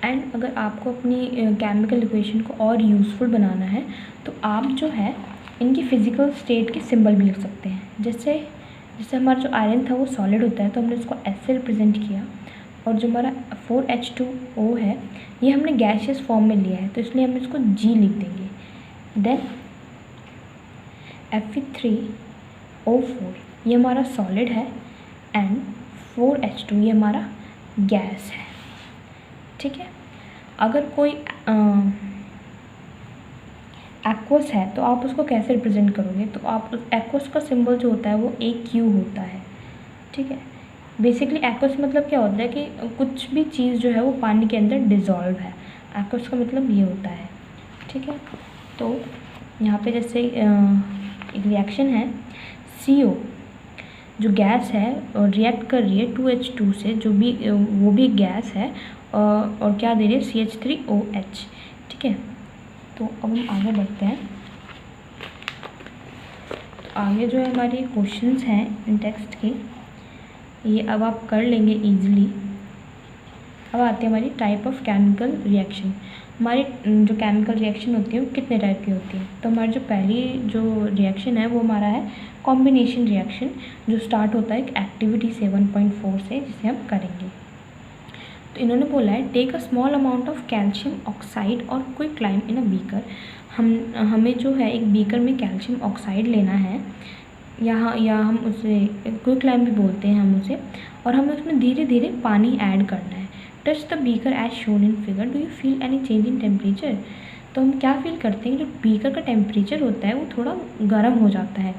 And अगर आपको अपनी केमिकल इक्वेशन को और यूज़फुल बनाना है तो आप जो है इनकी फिज़िकल स्टेट के सिंबल भी लिख सकते हैं। जैसे हमारा जो आयरन था वो सॉलिड होता है तो हमने उसको एस से रिप्रेजेंट किया, और जो हमारा 4H2O है ये हमने गैसियस फॉर्म में लिया है तो इसलिए हम इसको G लिख देंगे। देन Fe3O4 ये हमारा सॉलिड है एंड 4H2 ये हमारा गैस है। ठीक है, अगर कोई एक्वस है तो आप उसको कैसे रिप्रेजेंट करोगे, तो आप उस एक्वस का सिंबल जो होता है वो AQ होता है। ठीक है, बेसिकली एक्वस मतलब क्या होता है कि कुछ भी चीज़ जो है वो पानी के अंदर डिज़ोल्व है, एक्वस का मतलब ये होता है। ठीक है, तो यहाँ पे जैसे एक रिएक्शन है, CO जो गैस है और रिएक्ट कर रही है 2H2 से, जो भी वो भी गैस है, और क्या दे रही है CH3OH। ठीक है, तो अब हम आगे बढ़ते हैं। तो आगे जो है हमारे क्वेश्चंस हैं इन टेक्स्ट के, ये अब आप कर लेंगे इजीली। अब आते हैं हमारी टाइप ऑफ केमिकल रिएक्शन। हमारी जो केमिकल रिएक्शन होती है वो कितने टाइप की होती है, तो हमारी जो पहली जो रिएक्शन है वो हमारा है कॉम्बिनेशन रिएक्शन, जो स्टार्ट होता है एक एक्टिविटी 7.4 से, जिसे हम करेंगे। तो इन्होंने बोला है take a small amount of calcium oxide और क्विकलाइम इन अ बीकर। हमें जो है एक बीकर में कैल्शियम ऑक्साइड लेना है, या हम उसे क्विकलाइम भी बोलते हैं हम उसे, और हमें उसमें धीरे धीरे पानी ऐड करना है। Touch the beaker as shown in figure, do you feel any change in temperature. तो हम क्या फील करते हैं, जो बीकर का टेम्परेचर होता है वो थोड़ा गर्म हो जाता है,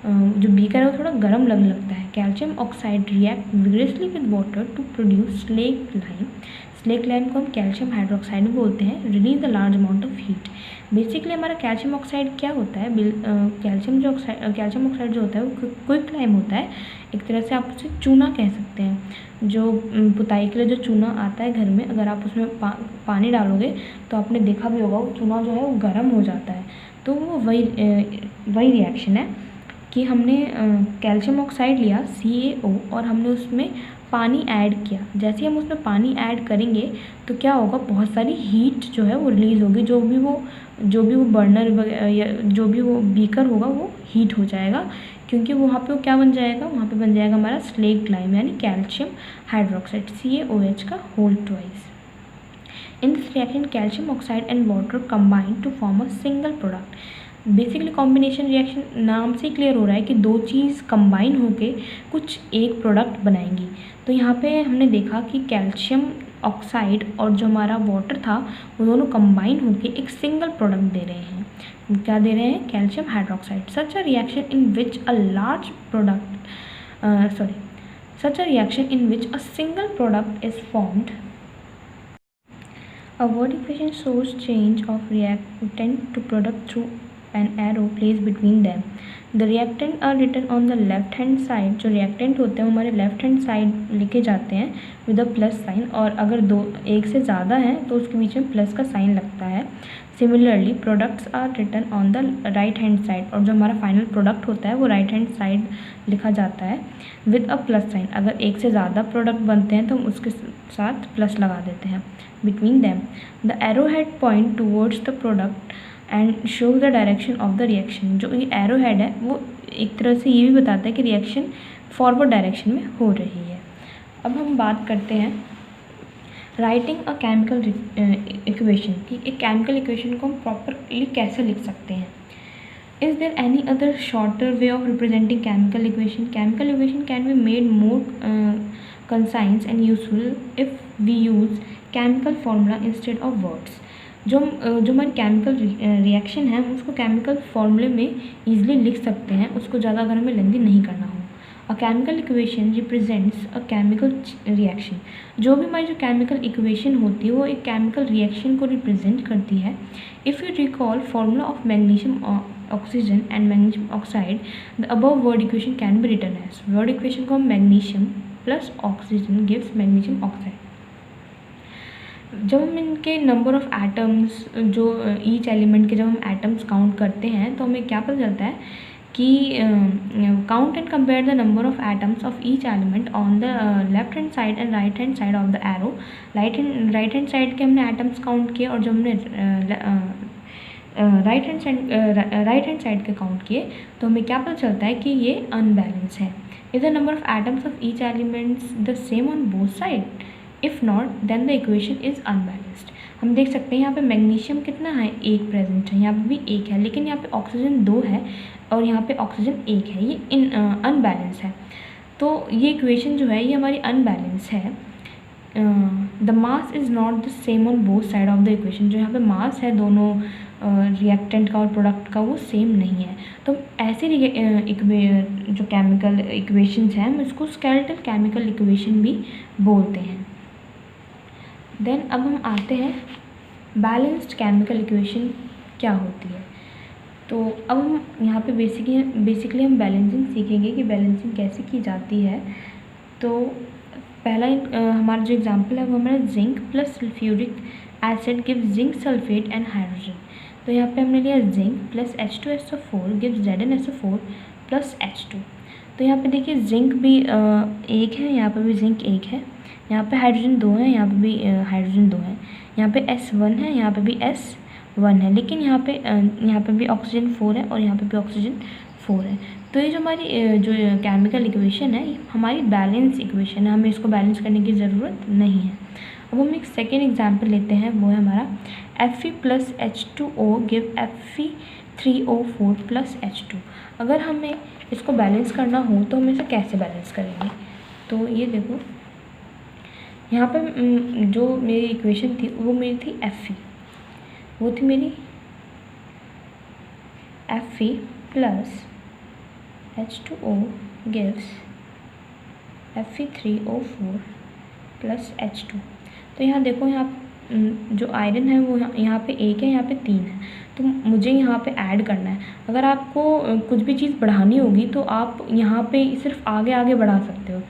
जो बीकर है वो थोड़ा गर्म लगने लगता है। Calcium oxide react vigorously with water to produce slake lime. Slake lime को हम कैल्शियम हाइड्रोक्साइड भी बोलते हैं। Release the large amount of heat. Basically हमारा कैल्शियम ऑक्साइड क्या होता है, कैल्शियम ऑक्साइड जो होता है वो क्विक लाइम होता है, एक तरह से आप उसे चूना कह सकते हैं। जो पुताई के लिए जो चूना आता है घर में, अगर आप उसमें पानी डालोगे तो आपने देखा भी होगा वो चूना जो है वो गर्म हो जाता है। तो वो वही रिएक्शन है कि हमने कैल्शियम ऑक्साइड लिया CaO और हमने उसमें पानी ऐड किया। जैसे ही हम उसमें पानी ऐड करेंगे तो क्या होगा, बहुत सारी हीट जो है वो रिलीज़ होगी, जो भी वो बर्नर या जो भी वो बीकर होगा वो हीट हो जाएगा, क्योंकि वहाँ पे वो क्या बन जाएगा, वहाँ पे बन जाएगा हमारा स्लेक लाइम यानी कैल्शियम हाइड्रोक्साइड CaOH का whole twice. In this reaction calcium oxide and water combine to form a single product. Basically combination reaction नाम से क्लियर हो रहा है कि दो चीज़ कंबाइन होके कुछ एक प्रोडक्ट बनाएंगी। तो यहाँ पे हमने देखा कि कैल्शियम ऑक्साइड और जो हमारा वाटर था वो दोनों कंबाइन होके एक सिंगल प्रोडक्ट दे रहे हैं। क्या दे रहे हैं, calcium hydroxide. Such a reaction in which a single product is formed. A word equation shows change of reactant to product through an arrow placed between them. The reactant are written on the left hand side. जो reactant होते हैं वो हमारे left hand side लिखे जाते हैं with a plus sign, और अगर एक से ज़्यादा हैं तो उसके बीच में प्लस का साइन लगता है। Similarly products are written on the right hand side, और जो हमारा फाइनल प्रोडक्ट होता है वो राइट हैंड साइड लिखा जाता है विद अ प्लस साइन। अगर एक से ज़्यादा प्रोडक्ट बनते हैं तो हम उसके साथ प्लस लगा देते हैं between them. The arrowhead point towards the product and shows the direction of the reaction. जो ये arrowhead है वो एक तरह से ये भी बताता है कि रिएक्शन फॉरवर्ड डायरेक्शन में हो रही है। अब हम बात करते हैं राइटिंग अ केमिकल इक्वेशन कि एक केमिकल इक्वेशन को हम प्रॉपरली कैसे लिख सकते हैं। Is there any other shorter way of representing chemical equation? Chemical equation can be made more concise and useful if we use chemical formula instead of words. जो हमारी केमिकल रिएक्शन है हम उसको केमिकल फॉर्मूले में ईजिली लिख सकते हैं, उसको ज़्यादा अगर हमें लेंदी नहीं करना हो। A chemical equation represents a chemical reaction. जो भी हमारी जो केमिकल इक्वेशन होती है वो एक केमिकल रिएक्शन को रिप्रेजेंट करती है। If you recall formula of magnesium oxygen and magnesium oxide, the above word equation can be written as. Word equation को हम magnesium plus oxygen gives magnesium oxide. जब हम इनके नंबर ऑफ एटम्स, जो each element के जब हम atoms count करते हैं तो हमें क्या पता चलता है कि count and compare the number of atoms of each element on the left hand side and right hand side of the arrow. Right hand side के हमने एटम्स काउंट किए और जो हमने राइट हैंड साइड के काउंट किए तो हमें क्या पता चलता है कि ये अनबैलेंस है। Is the number of atoms of each elements the same on both side? If not then the equation is unbalanced. हम देख सकते हैं यहाँ पे मैग्नीशियम कितना है, 1 प्रेजेंट है, यहाँ पे भी 1 है, लेकिन यहाँ पे ऑक्सीजन 2 है और यहाँ पे ऑक्सीजन 1 है, ये अनबैलेंस है। तो ये इक्वेशन जो है ये हमारी अनबैलेंस है। The mass is not the same on both side of the equation. जो यहाँ पे मास है दोनों रिएक्टेंट का और प्रोडक्ट का वो सेम नहीं है। तो ऐसे जो केमिकल इक्वेशंस हैं हम इसको स्केलेटल केमिकल इक्वेशन भी बोलते हैं। देन अब हम आते हैं बैलेंस्ड केमिकल इक्वेशन क्या होती है। तो अब हम यहाँ पे बेसिकली हम बैलेंसिंग सीखेंगे कि बैलेंसिंग कैसे की जाती है। तो पहला हमारा जो एग्जांपल है वो हमारा zinc plus sulphuric acid gives zinc sulphate and hydrogen. तो यहाँ पे हमने लिया zinc plus H2SO4 gives ZnSO4 plus H2। तो यहाँ पे देखिए जिंक भी 1 है, यहाँ पे भी जिंक 1 है, यहाँ पे हाइड्रोजन 2 है, यहाँ पे भी हाइड्रोजन 2 है, यहाँ पे S1 है, यहाँ पे भी S1 है, लेकिन यहाँ पे भी ऑक्सीजन 4 है और यहाँ पे भी ऑक्सीजन 4 है। तो ये जो हमारी जो केमिकल इक्वेशन है हमारी बैलेंस इक्वेशन है, हमें इसको बैलेंस करने की ज़रूरत नहीं है। अब हम एक सेकेंड एग्जाम्पल लेते हैं, वो है हमारा Fe plus H2O give Fe3O4 plus H2। अगर हमें इसको बैलेंस करना हो तो हम इसे कैसे बैलेंस करेंगे? तो ये देखो यहाँ पे जो मेरी इक्वेशन थी वो मेरी थी Fe, वो थी मेरी Fe plus H2O gives Fe3O4 plus H2। तो यहाँ देखो, यहाँ जो आयरन है वो यहाँ पे 1 है, यहाँ पे 3 है, तो मुझे यहाँ पे ऐड करना है। अगर आपको कुछ भी चीज़ बढ़ानी होगी तो आप यहाँ पे सिर्फ आगे आगे बढ़ा सकते हो,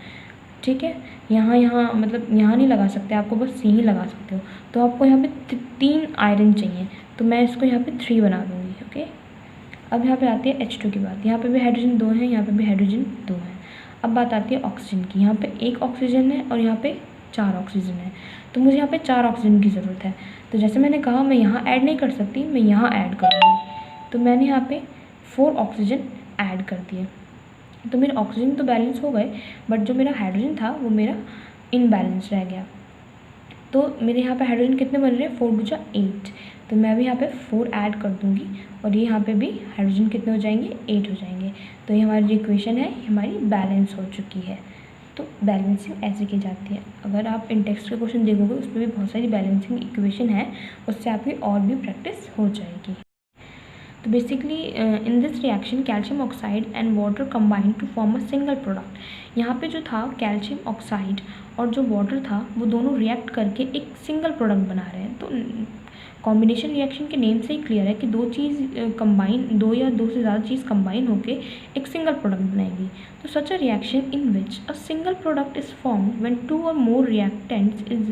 ठीक है। यहाँ मतलब यहाँ नहीं लगा सकते, आपको बस C ही लगा सकते हो। तो आपको यहाँ पे 3 आयरन चाहिए, तो मैं इसको यहाँ पे 3 बना दूँगी, ओके। अब यहाँ पे आती है H2 की बात। यहाँ पे भी हाइड्रोजन 2 है, यहाँ पे भी हाइड्रोजन 2 है। अब बात आती है ऑक्सीजन की। यहाँ पे 1 ऑक्सीजन है और यहाँ पे 4 ऑक्सीजन है, तो मुझे यहाँ पे 4 ऑक्सीजन की ज़रूरत है। तो जैसे मैंने कहा मैं यहाँ ऐड नहीं कर सकती, मैं यहाँ ऐड करूँगी। तो मैंने यहाँ पे 4 ऑक्सीजन ऐड कर दिए, तो मेरे ऑक्सीजन तो बैलेंस हो गए, बट जो मेरा हाइड्रोजन था वो मेरा इनबैलेंस रह गया। तो मेरे यहाँ पे हाइड्रोजन कितने बन रहे हैं, 4 × 8। तो मैं भी यहाँ पे 4 ऐड कर दूँगी और ये यहाँ पे भी हाइड्रोजन कितने हो जाएंगे, 8 हो जाएंगे। तो ये हमारी जो इक्वेशन है हमारी बैलेंस हो चुकी है। तो बैलेंसिंग ऐसे की जाती है। अगर आप इन टेक्स्ट के क्वेश्चन देखोगे उसमें भी बहुत सारी बैलेंसिंग इक्वेशन है, उससे आपकी और भी प्रैक्टिस हो जाएगी। तो basically in this reaction calcium oxide and water combine to form a single product. यहाँ पे जो था कैल्शियम ऑक्साइड और जो वाटर था वो दोनों रिएक्ट करके एक सिंगल प्रोडक्ट बना रहे हैं। तो कॉम्बिनेशन रिएक्शन के नेम से ही क्लियर है कि दो या दो से ज़्यादा चीज़ कंबाइन होकर एक सिंगल प्रोडक्ट बनाएगी। तो such a reaction in which a single product is formed when 2 और more reactants is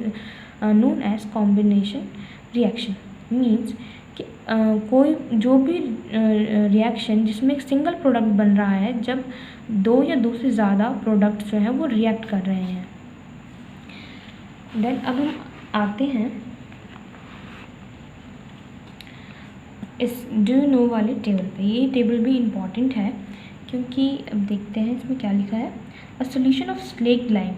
known as combination reaction. Means कि कोई जो भी रिएक्शन जिसमें एक सिंगल प्रोडक्ट बन रहा है, जब 2 या 2 से ज़्यादा प्रोडक्ट्स जो हैं वो रिएक्ट कर रहे हैं। देन अब हम आते हैं इस डू यू नो वाले टेबल पे। ये टेबल भी इम्पॉर्टेंट है क्योंकि अब देखते हैं इसमें क्या लिखा है। A solution of slaked lime.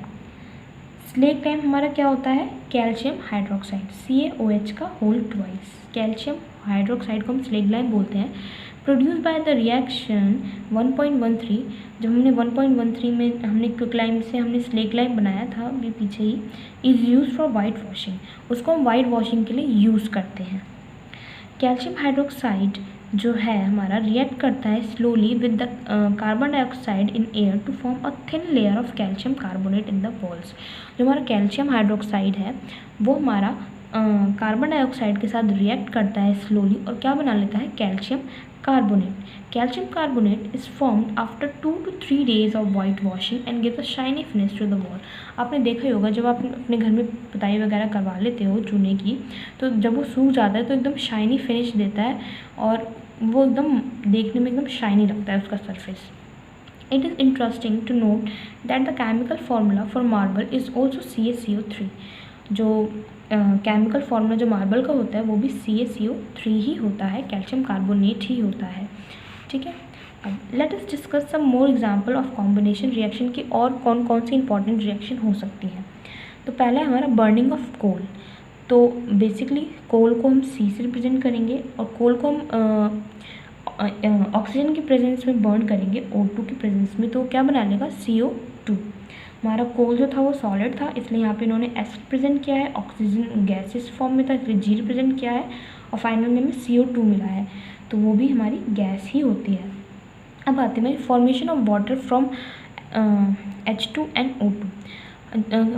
Slaked lime हमारा क्या होता है, कैल्शियम हाइड्रोक्साइड, CaOH का होल ट्वाइस। कैल्शियम हाइड्रोक्साइड को हम स्लेक्ड लाइम बोलते हैं। Produce by the reaction 1.13। जब हमने 1.13 में हमने क्विकलाइम से हमने स्लेक्ड लाइम बनाया था अभी पीछे ही, is use for white washing. उसको हम वाइट वॉशिंग के लिए यूज़ करते हैं। कैल्शियम हाइड्रोक्साइड जो है हमारा रिएक्ट करता है slowly with the carbon dioxide in air to form a thin layer of calcium carbonate in the walls. जो हमारा कैल्शियम हाइड्रोक्साइड है वो हमारा कार्बन डाइऑक्साइड के साथ रिएक्ट करता है स्लोली और क्या बना लेता है, calcium carbonate. Calcium carbonate is formed after 2 to 3 days of white washing and gives a shiny finish to the wall. आपने देखा ही होगा जब आप अपने घर में पुताई वगैरह करवा लेते हो चूने की, तो जब वो सूख जाता है तो एकदम शाइनी फिनिश देता है और वो एकदम देखने में एकदम शाइनी लगता है उसका surface. It is interesting to note that the chemical formula for marble is also CaCO3। जो केमिकल फार्मूला जो मार्बल का होता है वो भी CaCO3 ही होता है, कैल्शियम कार्बोनेट ही होता है। ठीक है, अब let us discuss some more example of combination reaction की और कौन कौन सी इंपॉर्टेंट रिएक्शन हो सकती हैं। तो पहला है हमारा बर्निंग ऑफ कोल। तो बेसिकली कोल को हम C से रिप्रेजेंट करेंगे और कोल को हम ऑक्सीजन की प्रेजेंस में बर्न करेंगे O2 की प्रेजेंस में, तो क्या बना लेगा CO2। हमारा कोल जो था वो सॉलिड था, इसलिए यहाँ पे इन्होंने S रिप्रेजेंट किया है, ऑक्सीजन गैसेस फॉर्म में था इसलिए G रिप्रेजेंट किया है, और फाइनल में CO2 मिला है, तो वो भी हमारी गैस ही होती है। अब आते हैं formation of water from H2 and O2।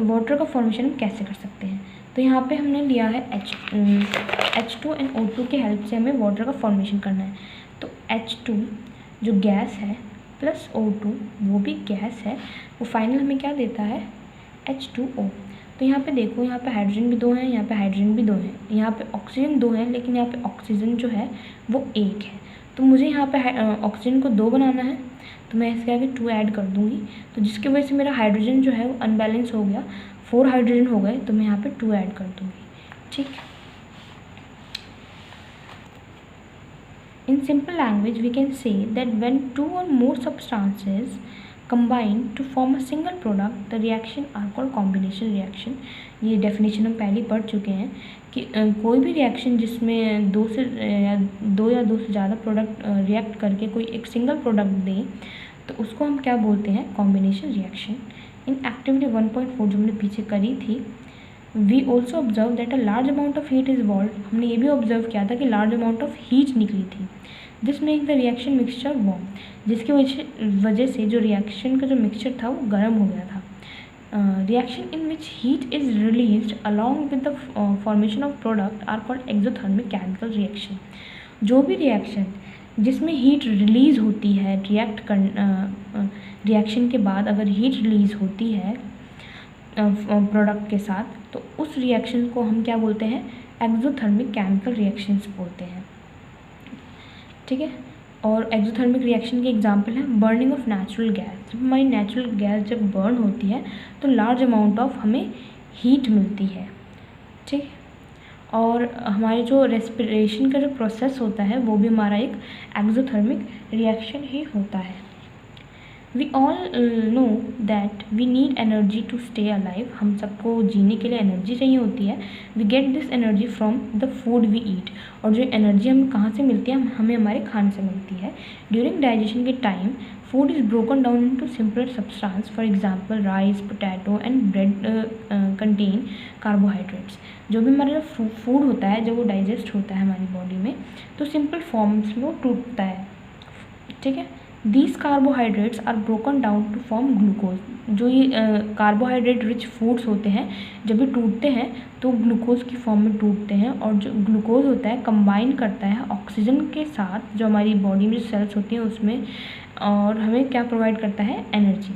Water का फॉर्मेशन हम कैसे कर सकते हैं, तो यहाँ पे हमने लिया है H2 and O2 के हेल्प से हमें वाटर का फॉर्मेशन करना है। तो H2 जो गैस है प्लस O2 वो भी गैस है, वो फाइनल हमें क्या देता है H2O। तो यहाँ पे देखो, यहाँ पे हाइड्रोजन भी 2 हैं, यहाँ पे हाइड्रोजन भी 2 हैं, यहाँ पे ऑक्सीजन 2 हैं, लेकिन यहाँ पे ऑक्सीजन जो है वो 1 है। तो मुझे यहाँ पे ऑक्सीजन को 2 बनाना है, तो मैं इसके आगे 2 ऐड कर दूँगी, तो जिसकी वजह से मेरा हाइड्रोजन जो है वो अनबैलेंस हो गया, 4 हाइड्रोजन हो गए, तो मैं यहाँ पे 2 ऐड कर दूँगी। ठीक, in simple language we can say that when 2 or more substances combine to form a single product the reaction are called combination reaction। ये डेफिनेशन हम पहले पढ़ चुके हैं कि कोई भी रिएक्शन जिसमें दो या दो से ज़्यादा प्रोडक्ट रिएक्ट करके कोई एक सिंगल प्रोडक्ट दें तो उसको हम क्या बोलते हैं, कॉम्बिनेशन रिएक्शन। इन एक्टिविटी 1.4 जो हमने पीछे करी थी, we also observe that a large amount of heat is evolved. हमने ये भी ऑब्जर्व किया था कि लार्ज अमाउंट ऑफ हीट निकली थी। This make the reaction mixture warm, जिसकी वजह से जो रिएक्शन का जो मिक्सचर था वो गर्म हो गया था। Reaction in which heat is released along with the formation of product are called exothermic chemical reaction. जो भी रिएक्शन जिसमें हीट रिलीज़ होती है, रिएक्शन के बाद अगर हीट रिलीज़ होती है प्रोडक्ट के साथ, तो उस रिएक्शन को हम क्या बोलते हैं, एक्सोथर्मिक केमिकल रिएक्शंस बोलते हैं। ठीक है, और एक्सोथर्मिक रिएक्शन के एग्जांपल है बर्निंग ऑफ नेचुरल गैस। जब हमारी नेचुरल गैस जब बर्न होती है तो लार्ज अमाउंट ऑफ हमें हीट मिलती है। ठीक, और हमारे जो रेस्पिरेशन का जो प्रोसेस होता है वो भी हमारा एक एक्सोथर्मिक रिएक्शन ही होता है। We all know that we need energy to stay alive. हम सबको जीने के लिए एनर्जी चाहिए होती है। We get this energy from the food we eat. और जो एनर्जी हमें कहाँ से मिलती है, हमें हमारे खाने से मिलती है। ड्यूरिंग डाइजेशन के time food is broken down into simpler substance. For example rice, potato and bread contain carbohydrates. जो भी हमारा फूड होता है जब वो डाइजेस्ट होता है हमारी बॉडी में तो सिंपल फॉर्म्स में वो टूटता है। ठीक है, these carbohydrates are broken down to form glucose. जो ये कार्बोहाइड्रेट रिच फूड्स होते हैं जब भी टूटते हैं तो ग्लूकोज की फॉर्म में टूटते हैं, और जो ग्लूकोज होता है कंबाइन करता है ऑक्सीजन के साथ जो हमारी बॉडी में सेल्स होती हैं उसमें, और हमें क्या प्रोवाइड करता है, एनर्जी।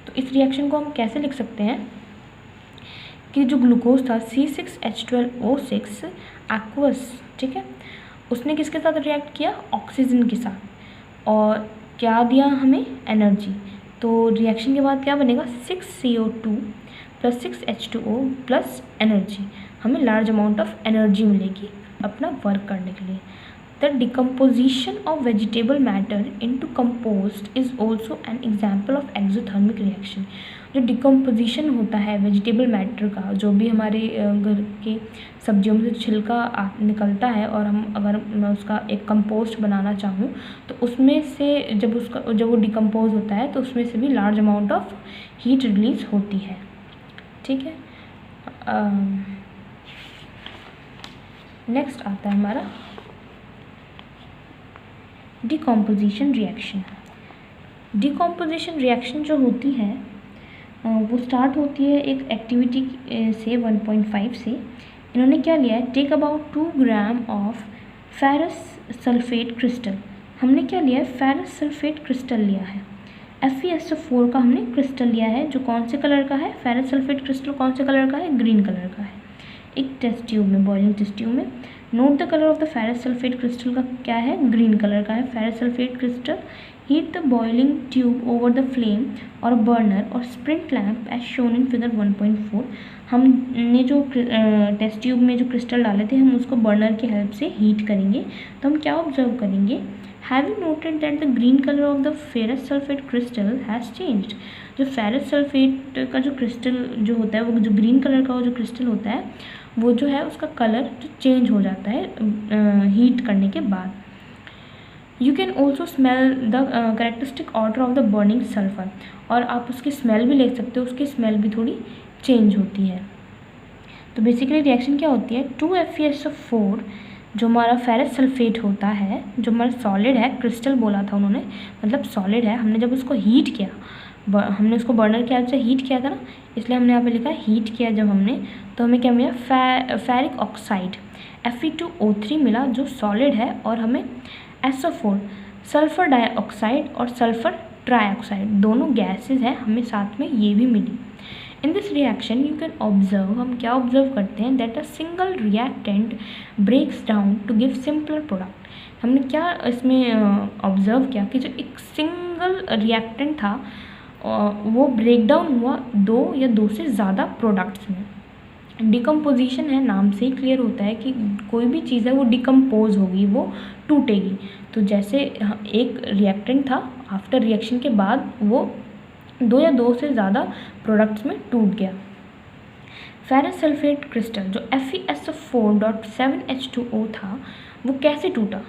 तो इस रिएक्शन को हम कैसे लिख सकते हैं कि जो ग्लूकोज था C6H12O6 एक्वस, ठीक है, उसने किसके साथ रिएक्ट किया, ऑक्सीजन के साथ, और क्या दिया हमें, एनर्जी। तो रिएक्शन के बाद क्या बनेगा, 6CO2 plus 6H2O plus energy. हमें लार्ज अमाउंट ऑफ एनर्जी मिलेगी अपना वर्क करने के लिए। The decomposition of vegetable matter into compost is also an example of exothermic reaction. जो डिकम्पोजिशन होता है वेजिटेबल मैटर का, जो भी हमारे घर के सब्जियों में से छिलका निकलता है और हम अगर मैं उसका एक कंपोस्ट बनाना चाहूँ तो उसमें से जब वो डिकम्पोज होता है तो उसमें से भी large amount of heat release होती है। ठीक है, नेक्स्ट आता है हमारा डिकम्पोजिशन रिएक्शन। डिकम्पोजिशन रिएक्शन जो होती है वो स्टार्ट होती है एक एक्टिविटी से 1.5 से। इन्होंने क्या लिया है, take about 2 gram of ferrous sulphate crystal. हमने क्या लिया है, फेरस सल्फेट क्रिस्टल लिया है। FeSO4 का हमने क्रिस्टल लिया है जो कौन से कलर का है, फेरस सल्फेट क्रिस्टल कौन से कलर का है, ग्रीन कलर का है। एक टेस्ट ट्यूब में, बॉइलिंग टेस्ट ट्यूब में। Note the colour of the ferrous sulphate crystal का क्या है, ग्रीन कलर का है ferrous sulphate crystal. Heat the boiling tube over the flame और बर्नर और spirit lamp as shown in figure 1.4। हमने जो टेस्ट ट्यूब में जो क्रिस्टल डाले थे, हम उसको बर्नर की हेल्प से हीट करेंगे। तो हम क्या ऑब्जर्व करेंगे, have you noted that the green colour of the ferrous sulphate crystal has changed. जो फेरस सल्फेट का जो क्रिस्टल जो होता है, वो जो ग्रीन कलर का वो जो क्रिस्टल होता है, वो जो है उसका कलर जो चेंज हो जाता है हीट करने के बाद। You can also smell the characteristic order of the burning sulphur, और आप उसकी स्मेल भी ले सकते हो, उसकी स्मेल भी थोड़ी चेंज होती है। तो बेसिकली रिएक्शन क्या होती है, 2FeSO4 जो हमारा फेरस सल्फेट होता है, जो हमारा सॉलिड है, क्रिस्टल बोला था उन्होंने, मतलब सॉलिड है, हमने जब उसको हीट किया, हमने उसको बर्नर के हेल्प से हीट किया था ना, इसलिए हमने यहाँ पे लिखा हीट किया जब हमने, तो हमें क्या मिला, फेरिक ऑक्साइड Fe2O3 मिला जो सॉलिड है, और हमें SO4 सल्फर डाइऑक्साइड और सल्फर ट्राइऑक्साइड दोनों गैसेज हैं, हमें साथ में ये भी मिली। In this reaction you can observe, हम क्या ऑब्जर्व करते हैं, that a single reactant breaks down to give simpler product. हमने क्या इसमें ऑब्जर्व किया कि जो एक सिंगल रिएक्टेंट था वो ब्रेक डाउन हुआ 2 या 2 से ज़्यादा प्रोडक्ट्स में। डिकम्पोजिशन है, नाम से ही क्लियर होता है कि कोई भी चीज़ है वो डिकम्पोज होगी, वो टूटेगी। तो जैसे एक रिएक्टेंट था, आफ्टर रिएक्शन के बाद वो 2 या 2 से ज़्यादा प्रोडक्ट्स में टूट गया। फेरस सल्फेट क्रिस्टल जो FeSO4.7H2O था, वो कैसे टूटा,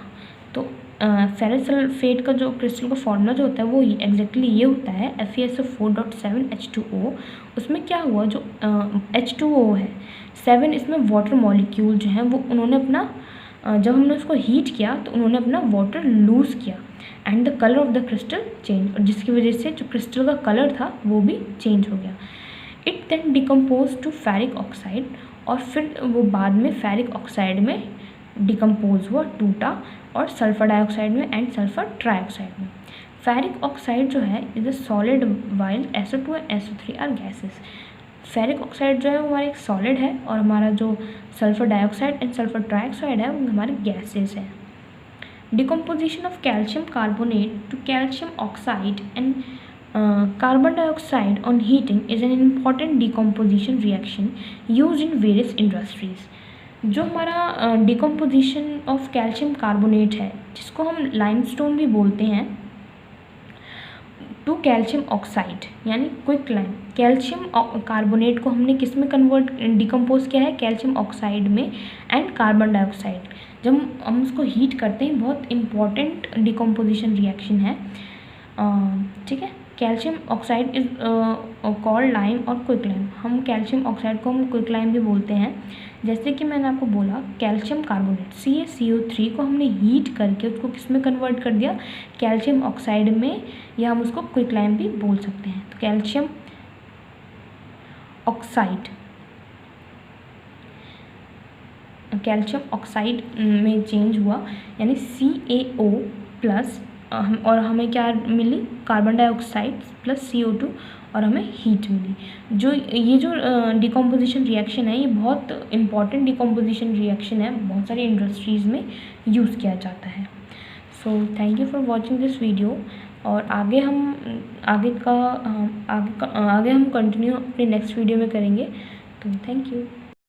तो फेरस सल्फेट का जो क्रिस्टल का फॉर्मूला जो होता है वो एग्जैक्टली ये होता है, FeSO4.7H2O। उसमें क्या हुआ, जो H2O है 7, इसमें वाटर मॉलिक्यूल जो हैं वो उन्होंने अपना जब हमने उसको हीट किया तो उन्होंने अपना वाटर लूज़ किया, and the colour of the crystal change, और जिसकी वजह से जो क्रिस्टल का कलर था वो भी चेंज हो गया। It then decompose to ferric oxide, और फिर वो बाद में फेरिक ऑक्साइड में डिकम्पोज हुआ, टूटा, और सल्फर डाइऑक्साइड में एंड सल्फर ट्राइऑक्साइड में। फेरिक ऑक्साइड जो है is a solid while SO2 and SO3 are gases. Ferric oxide जो है वो हमारा एक सॉलिड है, और हमारा जो sulphur dioxide and sulphur trioxide है वो हमारे गैसेस हैं। Decomposition of calcium carbonate to calcium oxide and carbon dioxide on heating is an important decomposition reaction used in various industries। जो हमारा डिकम्पोजिशन ऑफ कैल्शियम कार्बोनेट है, जिसको हम limestone भी बोलते हैं, टू कैल्शियम ऑक्साइड यानी क्विक लाइम। कैल्शियम कार्बोनेट को हमने किस में कन्वर्ट डिकम्पोज किया है, कैल्शियम ऑक्साइड में एंड कार्बन डाइऑक्साइड। जब हम उसको हीट करते हैं, बहुत इंपॉर्टेंट डिकम्पोजिशन रिएक्शन है, ठीक है। Calcium oxide is called lime और क्विक लाइम। हम कैल्शियम ऑक्साइड को हम क्विक लाइम भी बोलते हैं। जैसे कि मैंने आपको बोला, कैल्शियम कार्बोनेट CaCO3 को हमने हीट करके उसको किस में कन्वर्ट कर दिया, कैल्शियम ऑक्साइड में, या हम उसको क्विक लाइम भी बोल सकते हैं। तो कैल्शियम ऑक्साइड में चेंज हुआ, यानी CaO प्लस, और हमें क्या मिली, कार्बन डाइऑक्साइड प्लस CO2, और हमें हीट मिली। जो ये जो डिकम्पोजिशन रिएक्शन है, ये बहुत इंपॉर्टेंट डिकम्पोजिशन रिएक्शन है, बहुत सारी इंडस्ट्रीज़ में यूज़ किया जाता है। So thank you for watching this video, और आगे हम कंटिन्यू अपने नेक्स्ट वीडियो में करेंगे। तो थैंक यू।